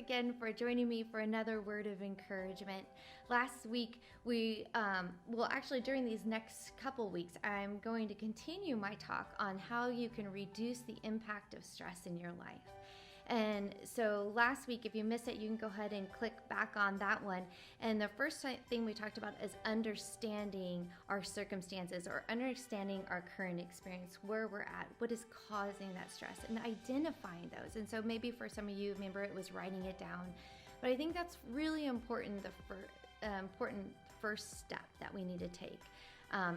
again for joining me for another word of encouragement. Last week, actually during these next couple weeks, I'm going to continue my talk on how you can reduce the impact of stress in your life. And so last week, if you missed it, you can go ahead and click back on that one. And the first thing we talked about is understanding our circumstances or understanding our current experience, where we're at, what is causing that stress, and identifying those. And so maybe for some of you, remember it was writing it down. But I think that's really important, the important first step that we need to take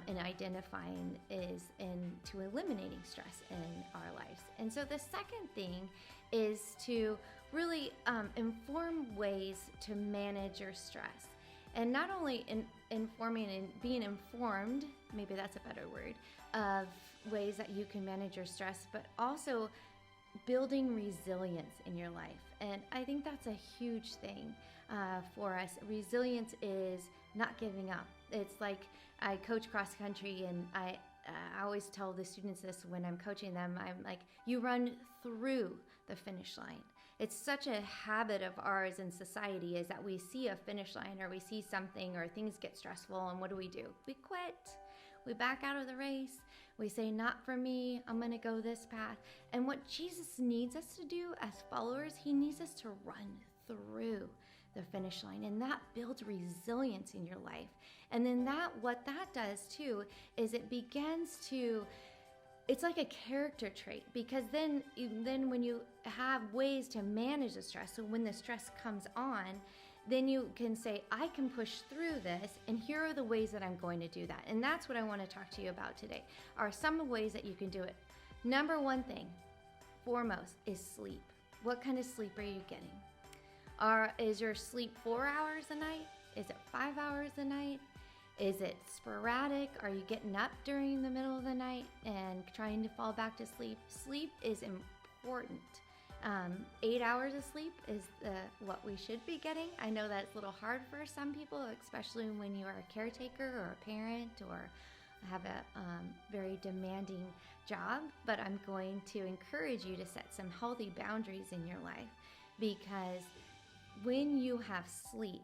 in identifying is into eliminating stress in our lives. And so the second thing is to really inform ways to manage your stress. And not only informing and being informed, maybe that's a better word, of ways that you can manage your stress, but also building resilience in your life. And I think that's a huge thing for us. Resilience is not giving up. It's like I coach cross country, and I always tell the students this when I'm coaching them. I'm like, you run through the finish line. It's such a habit of ours in society is that we see a finish line or we see something or things get stressful, and what do? We quit. We back out of the race. We say, not for me, I'm going to go this path. And what Jesus needs us to do as followers, he needs us to run through the finish line, and that builds resilience in your life. And then what that does too is it begins to, it's like a character trait, because then when you have ways to manage the stress, so when the stress comes on, then you can say, I can push through this, and here are the ways that I'm going to do that. And that's what I want to talk to you about today, are some of the ways that you can do it. Number one thing, foremost, is sleep. What kind of sleep are you getting? Is your sleep 4 hours a night? Is it 5 hours a night? Is it sporadic? Are you getting up during the middle of the night and trying to fall back to sleep? Sleep is important. 8 hours of sleep is what we should be getting. I know that's a little hard for some people, especially when you are a caretaker or a parent or have a very demanding job, but I'm going to encourage you to set some healthy boundaries in your life, because when you have sleep,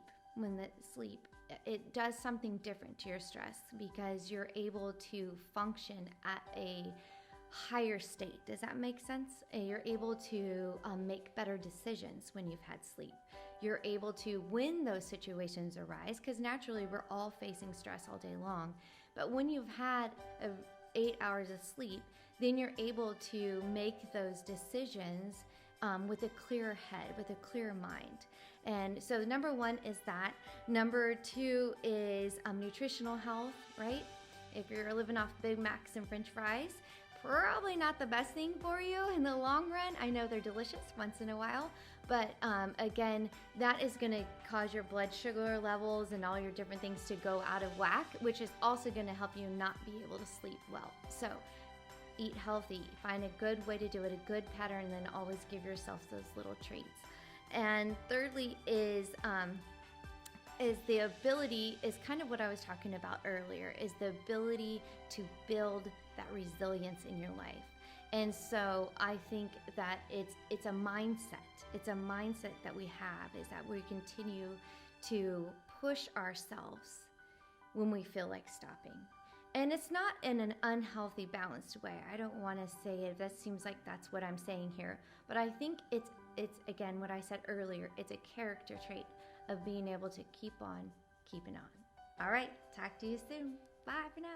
it does something different to your stress, because you're able to function at a higher state. Does that make sense? You're able to make better decisions when you've had sleep. You're able to, when those situations arise, because naturally we're all facing stress all day long, but when you've had 8 hours of sleep, then you're able to make those decisions with a clear head, with a clear mind. And so number one is that. Number two is nutritional health, right? If you're living off Big Macs and French fries, probably not the best thing for you in the long run. I know they're delicious once in a while, but again, that is gonna cause your blood sugar levels and all your different things to go out of whack, which is also gonna help you not be able to sleep well. So eat healthy, find a good way to do it, a good pattern, and then always give yourself those little treats. And thirdly is the ability, is kind of what I was talking about earlier, is the ability to build that resilience in your life. And so I think that it's a mindset. It's a mindset that we have, is that we continue to push ourselves when we feel like stopping. And it's not in an unhealthy, balanced way. I don't want to say it. That seems like that's what I'm saying here. But I think it's again, what I said earlier, it's a character trait of being able to keep on keeping on. All right, talk to you soon. Bye for now.